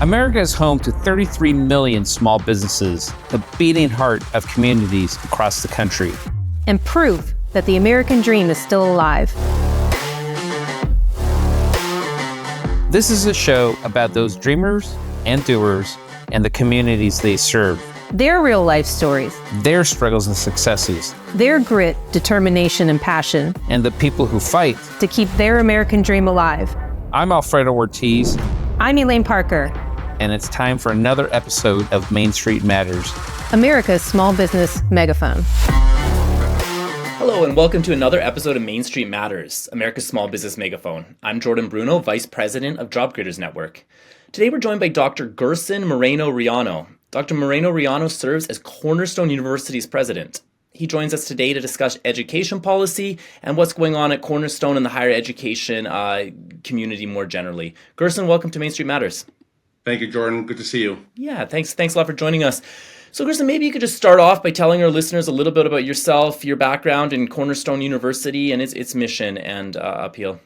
America is home to 33 million small businesses, the beating heart of communities across the country. And proof that the American dream is still alive. This is a show about those dreamers and doers and the communities they serve. Their real life stories. Their struggles and successes. Their grit, determination, and passion. And the people who fight to keep their American dream alive. I'm Alfredo Ortiz. I'm Elaine Parker. And it's time for another episode of Main Street Matters, America's small business megaphone. Hello and welcome to another episode of Main Street Matters, America's small business megaphone. I'm Jordan Bruno, Vice President of Job Creators Network. Today we're joined by Dr. Gerson Moreno-Riano. Dr. Moreno-Riano serves as Cornerstone University's president. He joins us today to discuss education policy and what's going on at Cornerstone and the higher education community more generally. Gerson, welcome to Main Street Matters. Thank you, Jordan. Good to see you. Yeah, thanks a lot for joining us. So, Gerson, maybe you could just start off by telling our listeners a little bit about yourself, your background in Cornerstone University and its mission and appeal.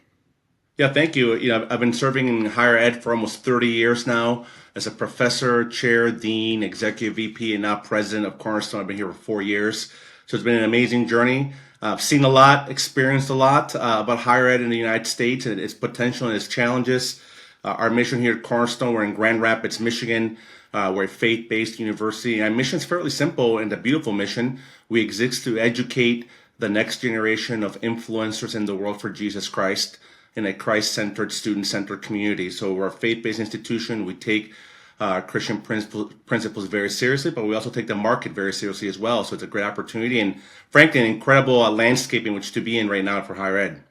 Yeah, thank you. I've been serving in higher ed for almost 30 years now as a professor, chair, dean, executive VP, and now president of Cornerstone. I've been here for 4 years. So it's been an amazing journey. I've seen a lot, experienced a lot about higher ed in the United States and its potential and its challenges. Our mission here at Cornerstone, we're in Grand Rapids, Michigan. We're a faith-based university. Our mission is fairly simple and a beautiful mission. We exist to educate the next generation of influencers in the world for Jesus Christ in a Christ-centered, student-centered community. So we're a faith-based institution. We take Christian principles very seriously, but we also take the market very seriously as well. So it's a great opportunity and, frankly, an incredible landscape in which to be in right now for higher ed.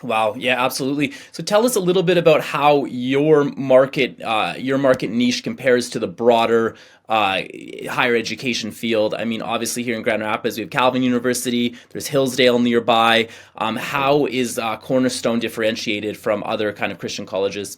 Wow. Yeah, absolutely. So tell us a little bit about how your market niche compares to the broader higher education field. I mean, obviously here in Grand Rapids, we have Calvin University, there's Hillsdale nearby. How is Cornerstone differentiated from other kind of Christian colleges?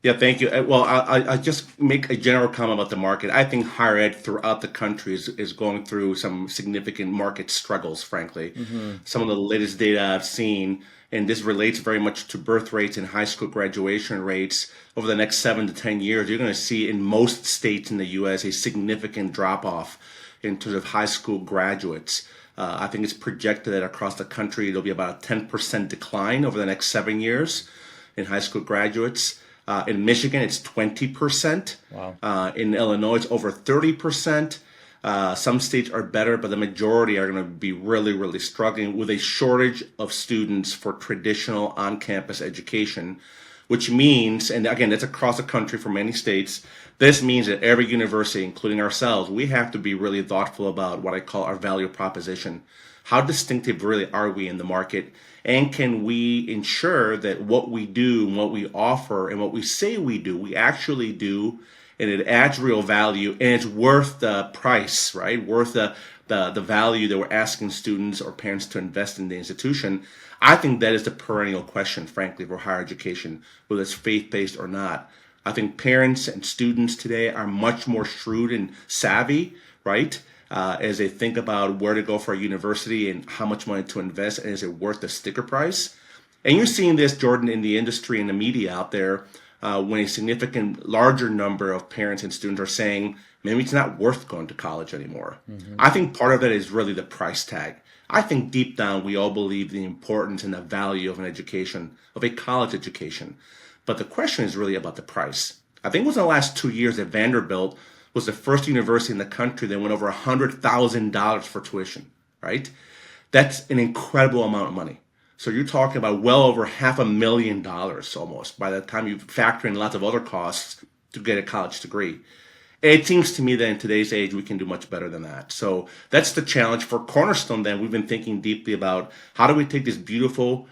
Yeah, thank you. Well, I just make a general comment about the market. I think higher ed throughout the country is going through some significant market struggles, frankly. Mm-hmm. Some of the latest data I've seen, and this relates very much to birth rates and high school graduation rates over the next 7 to 10 years. You're going to see in most states in the U.S. a significant drop-off in terms of high school graduates. I think it's projected that across the country, it'll be about a 10% decline over the next 7 years in high school graduates. In Michigan, it's 20%. Wow. In Illinois, it's over 30%. Some states are better, but the majority are going to be really, really struggling with a shortage of students for traditional on-campus education, which means, and again, that's across the country for many states, this means that every university, including ourselves, we have to be really thoughtful about what I call our value proposition. How distinctive really are we in the market? And can we ensure that what we do and what we offer and what we say we do, we actually do, and it adds real value and it's worth the price, right? Worth the value that we're asking students or parents to invest in the institution. I think that is the perennial question, frankly, for higher education, whether it's faith-based or not. I think parents and students today are much more shrewd and savvy, right? As they think about where to go for a university and how much money to invest, and is it worth the sticker price? And you're seeing this, Jordan, in the industry and the media out there, when a significant larger number of parents and students are saying, maybe it's not worth going to college anymore. Mm-hmm. I think part of that is really the price tag. I think deep down, we all believe the importance and the value of an education, of a college education. But the question is really about the price. I think it was in the last 2 years that Vanderbilt was the first university in the country that went over $100,000 for tuition, right? That's an incredible amount of money. So you're talking about well over $500,000 almost by the time you factor in lots of other costs to get a college degree. It seems to me that in today's age, we can do much better than that. So that's the challenge for Cornerstone then. We've been thinking deeply about how do we take this beautiful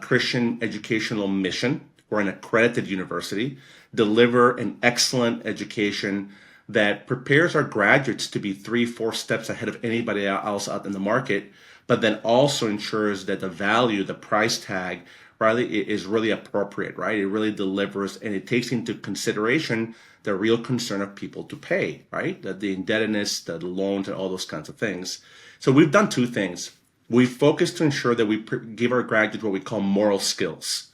Christian educational mission, we're an accredited university, deliver an excellent education that prepares our graduates to be 3-4 steps ahead of anybody else out in the market, but then also ensures that the value, the price tag, really is really appropriate, right? It really delivers, and it takes into consideration the real concern of people to pay, right? The indebtedness, the loans, and all those kinds of things. So we've done two things. We focus to ensure that we give our graduates what we call moral skills.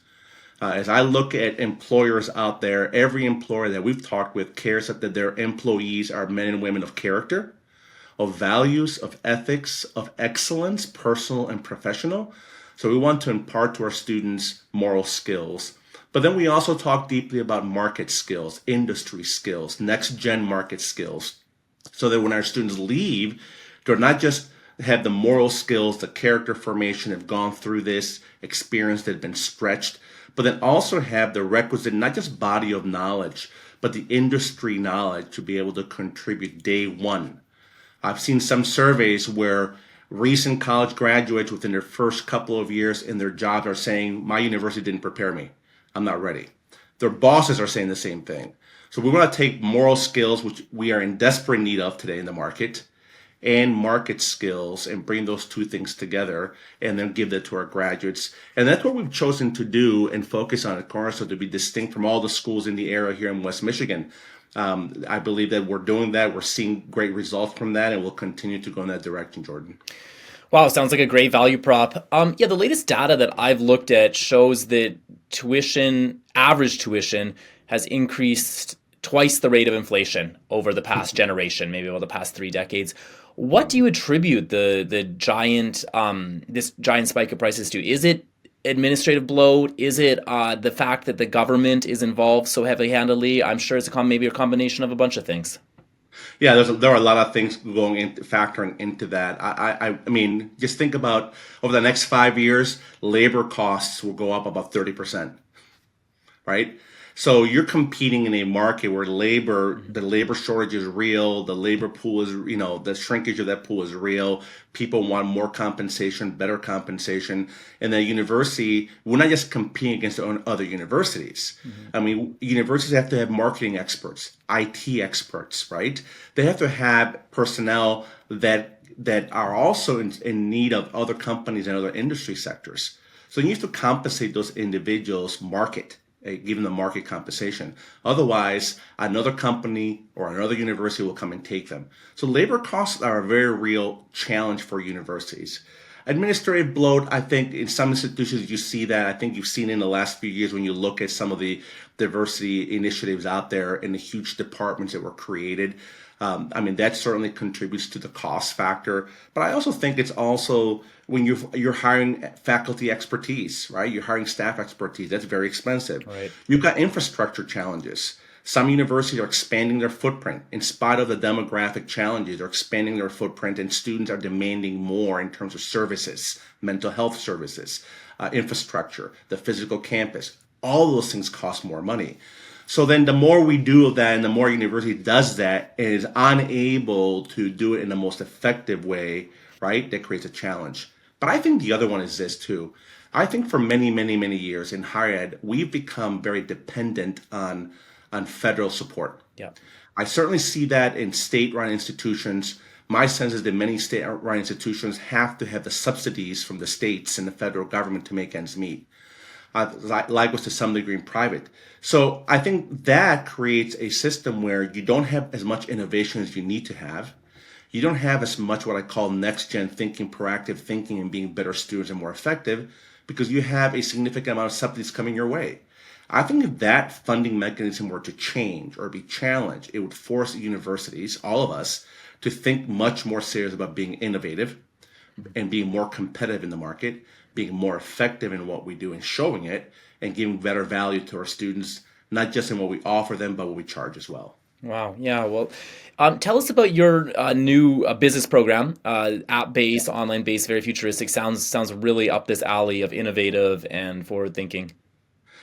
As I look at employers out there, every employer that we've talked with cares that their employees are men and women of character, of values, of ethics, of excellence, personal and professional. So we want to impart to our students moral skills. But then we also talk deeply about market skills, industry skills, next-gen market skills, so that when our students leave, they're not just have the moral skills, the character formation, have gone through this experience that have been stretched, but then also have the requisite, not just body of knowledge, but the industry knowledge to be able to contribute day one. I've seen some surveys where recent college graduates within their first couple of years in their jobs are saying, my university didn't prepare me. I'm not ready. Their bosses are saying the same thing. So we want to take moral skills, which we are in desperate need of today in the market, and market skills and bring those two things together and then give that to our graduates. And that's what we've chosen to do and focus on at Cornerstone, to be distinct from all the schools in the area here in West Michigan. I believe that we're doing that. We're seeing great results from that, and we'll continue to go in that direction, Jordan. Wow, sounds like a great value prop. The latest data that I've looked at shows that average tuition has increased twice the rate of inflation over the past generation, maybe over the past 3 decades. What do you attribute the giant this giant spike of prices to? Is it administrative bloat? Is it the fact that the government is involved so heavy-handedly? I'm sure it's maybe a combination of a bunch of things. Yeah, there are a lot of things factoring into that. I mean, just think about over the next 5 years, labor costs will go up about 30%, right? So you're competing in a market where the labor shortage is real, the labor pool is, the shrinkage of that pool is real. People want more compensation, better compensation. And the university, we're not just competing against other universities. I mean, universities have to have marketing experts, IT experts, right? They have to have personnel that are also in need of other companies and other industry sectors. So you need to compensate those individuals given the market compensation. Otherwise, another company or another university will come and take them. So labor costs are a very real challenge for universities. Administrative bloat, I think in some institutions you see that. I think you've seen in the last few years when you look at some of the diversity initiatives out there and the huge departments that were created. I mean, that certainly contributes to the cost factor. But I also think it's also when you're hiring faculty expertise, right? You're hiring staff expertise. That's very expensive. Right. You've got infrastructure challenges. Some universities are expanding their footprint. In spite of the demographic challenges, they're expanding their footprint, and students are demanding more in terms of services, mental health services, infrastructure, the physical campus. All those things cost more money. So then the more we do of that and the more university does that and is unable to do it in the most effective way, right, that creates a challenge. But I think the other one is this too. I think for many, many, many years in higher ed, we've become very dependent on federal support. Yeah. I certainly see that in state-run institutions. My sense is that many state-run institutions have to have the subsidies from the states and the federal government to make ends meet. Likewise to some degree in private. So I think that creates a system where you don't have as much innovation as you need to have. You don't have as much what I call next-gen thinking, proactive thinking, and being better students and more effective because you have a significant amount of subsidies coming your way. I think if that funding mechanism were to change or be challenged, it would force universities, all of us, to think much more serious about being innovative and being more competitive in the market, being more effective in what we do and showing it, and giving better value to our students, not just in what we offer them, but what we charge as well. Wow. Yeah. Well, tell us about your new business program, app-based, online-based, very futuristic. Sounds really up this alley of innovative and forward-thinking.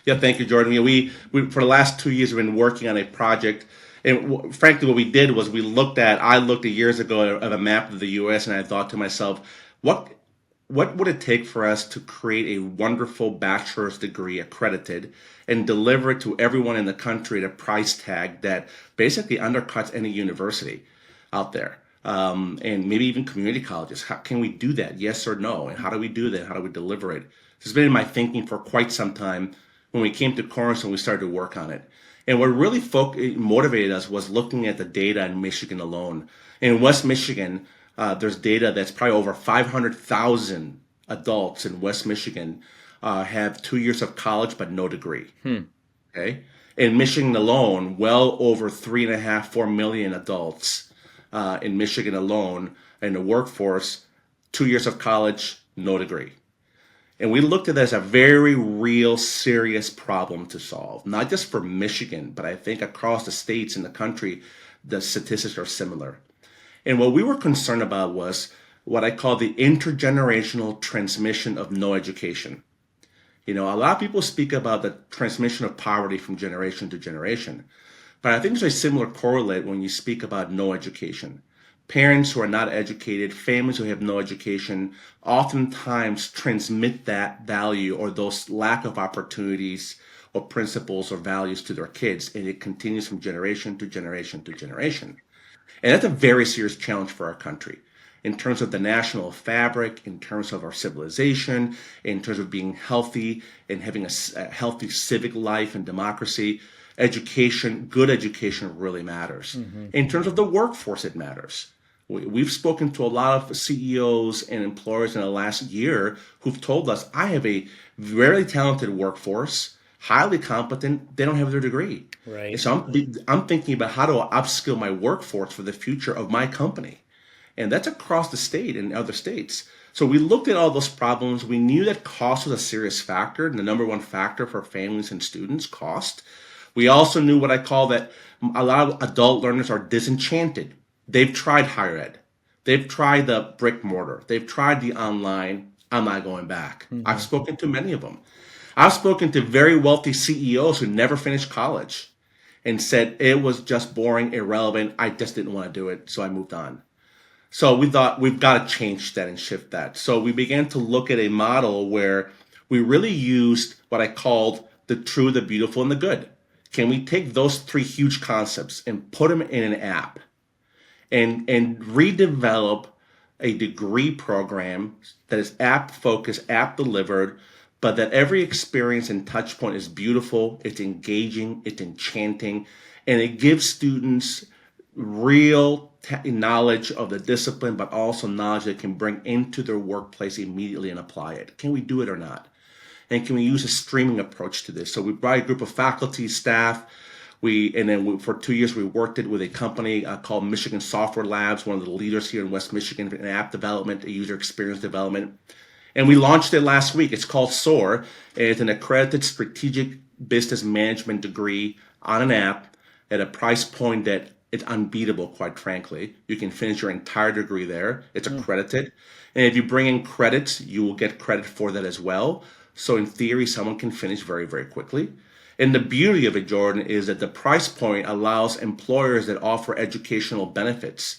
Yeah, thank you, Jordan. We for the last 2 years we've been working on a project, and frankly, what we did was I looked years ago at a map of the U.S. and I thought to myself, what would it take for us to create a wonderful bachelor's degree accredited and deliver it to everyone in the country at a price tag that basically undercuts any university out there, and maybe even community colleges? How can we do that? Yes or no? And how do we do that? How do we deliver it? This has been in my thinking for quite some time. When we came to Cornerstone, we started to work on it. And what really motivated us was looking at the data in Michigan alone. In West Michigan, there's data that's probably over 500,000 adults in West Michigan have 2 years of college but no degree. Okay. In Michigan alone, well over 3.5, 4 million adults in Michigan alone in the workforce, 2 years of college, no degree. And we looked at it as a very real, serious problem to solve, not just for Michigan, but I think across the states in the country, the statistics are similar. And what we were concerned about was what I call the intergenerational transmission of no education. A lot of people speak about the transmission of poverty from generation to generation, but I think there's a similar correlate when you speak about no education. Parents who are not educated, families who have no education, oftentimes transmit that value or those lack of opportunities or principles or values to their kids, and it continues from generation to generation to generation. And that's a very serious challenge for our country in terms of the national fabric, in terms of our civilization, in terms of being healthy and having a healthy civic life and democracy. Education, good education really matters. In terms of the workforce, it matters. We've spoken to a lot of CEOs and employers in the last year who've told us, I have a very talented workforce, highly competent, they don't have their degree. Right. And so I'm thinking about how do I upskill my workforce for the future of my company? And that's across the state and other states. So we looked at all those problems. We knew that cost was a serious factor, and the number one factor for families and students, cost. We also knew what I call that a lot of adult learners are disenchanted. They've tried higher ed. They've tried the brick mortar. They've tried the online. I'm not going back. I've spoken to many of them. I've spoken to very wealthy CEOs who never finished college and said it was just boring, irrelevant. I just didn't want to do it, so I moved on. So we thought we've got to change that and shift that. So we began to look at a model where we really used what I called the true, the beautiful, and the good. Can we take those three huge concepts and put them in an app and redevelop a degree program that is app focused, app delivered, but that every experience and touch point is beautiful, it's engaging, it's enchanting, and it gives students real knowledge of the discipline, but also knowledge they can bring into their workplace immediately and apply it. Can we do it or not? And can we use a streaming approach to this? So we brought a group of faculty, staff. For 2 years, we worked it with a company called Michigan Software Labs, one of the leaders here in West Michigan in app development, user experience development. And we launched it last week. It's called SOAR. It's an accredited strategic business management degree on an app at a price point that it's unbeatable, quite frankly. You can finish your entire degree there. It's accredited. And if you bring in credits, you will get credit for that as well. So in theory, someone can finish very, very quickly. And the beauty of it, Jordan, is that the price point allows employers that offer educational benefits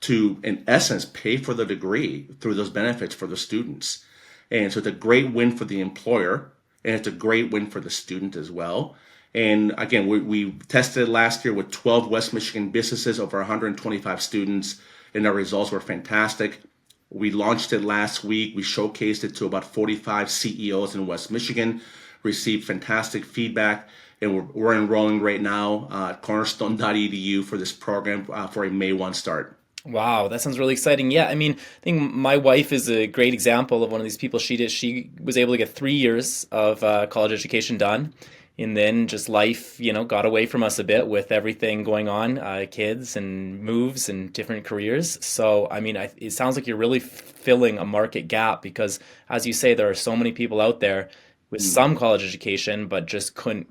to, in essence, pay for the degree through those benefits for the students. And so it's a great win for the employer, and it's a great win for the student as well. And again, we tested it last year with 12 West Michigan businesses, over 125 students, and our results were fantastic. We launched it last week. We showcased it to about 45 CEOs in West Michigan, received fantastic feedback, and we're enrolling right now at cornerstone.edu for this program for a May 1 start. Wow, that sounds really exciting. Yeah, I mean, I think my wife is a great example of one of these people. She was able to get 3 years of college education done, and then just life, got away from us a bit with everything going on, kids and moves and different careers. So, I mean, it sounds like you're really filling a market gap because, as you say, there are so many people out there with some college education, but just couldn't,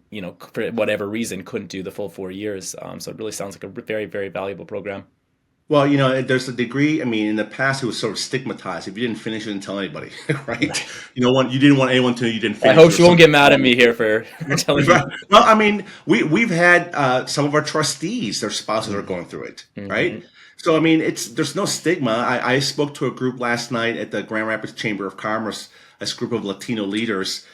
for whatever reason, couldn't do the full 4 years. So it really sounds like a very, very valuable program. Well, there's a degree. I mean, in the past, it was sort of stigmatized. If you didn't finish, you didn't tell anybody, right? You didn't want anyone to know you didn't finish. I hope she won't get mad at me here for telling you. Well, I mean, we've had some of our trustees, their spouses are going through it, right? So, I mean, there's no stigma. I spoke to a group last night at the Grand Rapids Chamber of Commerce, a group of Latino leaders,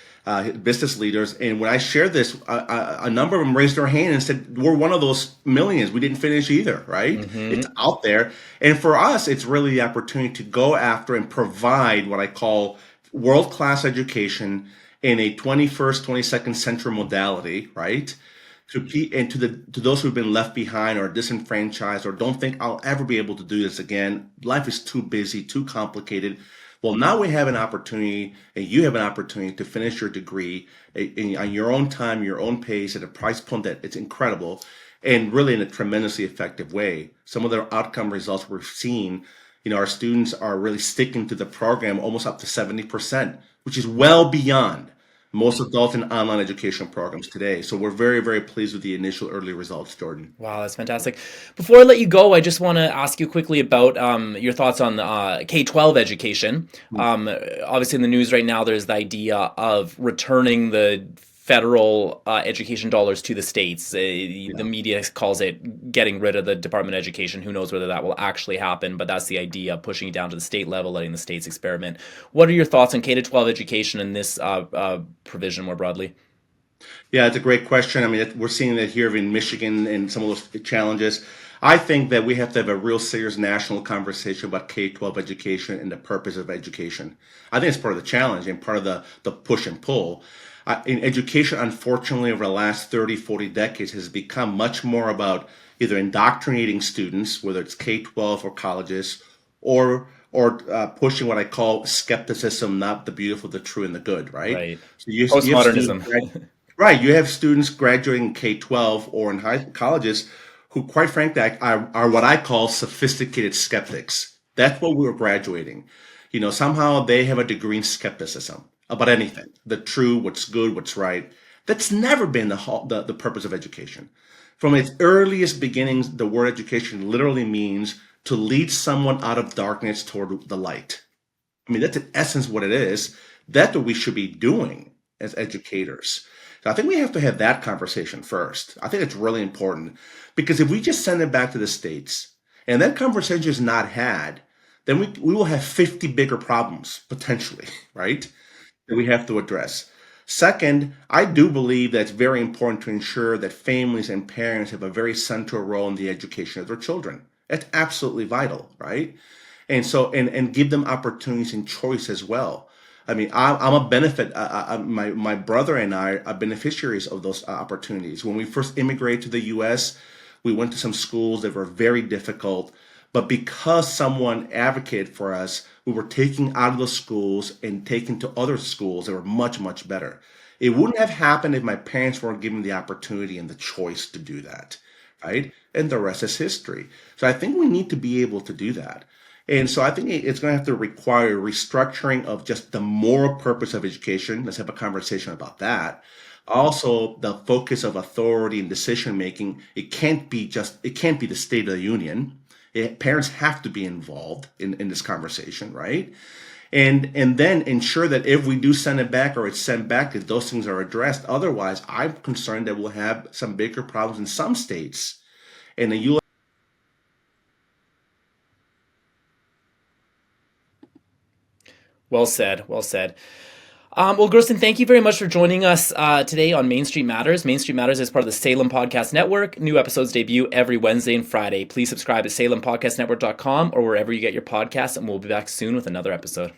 business leaders, and when I shared this, a number of them raised their hand and said, we're one of those millions. We didn't finish either, right? It's out there. And for us, it's really the opportunity to go after and provide what I call world-class education in a 21st, 22nd century modality, right? To those who've been left behind or disenfranchised or don't think I'll ever be able to do this again. Life is too busy, too complicated. Well, now we have an opportunity, and you have an opportunity to finish your degree on your own time, your own pace, at a price point that it's incredible, and really in a tremendously effective way. Some of the outcome results we're seeing, our students are really sticking to the program almost up to 70%, which is well beyond most adult and online education programs today. So we're very, very pleased with the initial early results, Jordan. Wow, that's fantastic. Before I let you go, I just want to ask you quickly about your thoughts on K-12 education. Obviously, in the news right now, there's the idea of returning the federal education dollars to the states. The media calls it getting rid of the Department of Education. Who knows whether that will actually happen, but that's the idea, pushing it down to the state level, letting the states experiment. What are your thoughts on K-12 education and this provision more broadly? Yeah, it's a great question. I mean, we're seeing that here in Michigan and some of those challenges. I think that we have to have a real serious national conversation about K-12 education and the purpose of education. I think it's part of the challenge and part of the push and pull. In education, unfortunately, over the last 30, 40 decades has become much more about either indoctrinating students, whether it's K-12 or colleges, or pushing what I call skepticism, not the beautiful, the true, and the good, right? Right. So Postmodernism. Right. You have students graduating K-12 or in colleges who, quite frankly, are what I call sophisticated skeptics. That's what we're graduating. Somehow they have a degree in skepticism about anything, the true, what's good, what's right. That's never been the purpose of education. From its earliest beginnings, the word education literally means to lead someone out of darkness toward the light. I mean, that's in essence what it is. That's what we should be doing as educators. So I think we have to have that conversation first. I think it's really important, because if we just send it back to the states and that conversation is not had, then we will have 50 bigger problems potentially, right? That we have to address. Second, I do believe that it's very important to ensure that families and parents have a very central role in the education of their children. It's absolutely vital, right? And so, and give them opportunities and choice as well. I mean, I'm a benefit. My brother and I are beneficiaries of those opportunities. When we first immigrated to the U.S., we went to some schools that were very difficult. But because someone advocated for us, we were taken out of those schools and taken to other schools that were much, much better. It wouldn't have happened if my parents weren't given the opportunity and the choice to do that, right? And the rest is history. So I think we need to be able to do that. And so I think it's going to have to require restructuring of just the moral purpose of education. Let's have a conversation about that. Also, the focus of authority and decision making. It can't be the State of the Union. Parents have to be involved in this conversation, right? And then ensure that if we do send it back or it's sent back, that those things are addressed. Otherwise, I'm concerned that we'll have some bigger problems in some states. And then you. Well said. Well said. Well, Gerson, thank you very much for joining us today on Main Street Matters. Main Street Matters is part of the Salem Podcast Network. New episodes debut every Wednesday and Friday. Please subscribe at salempodcastnetwork.com or wherever you get your podcasts, and we'll be back soon with another episode.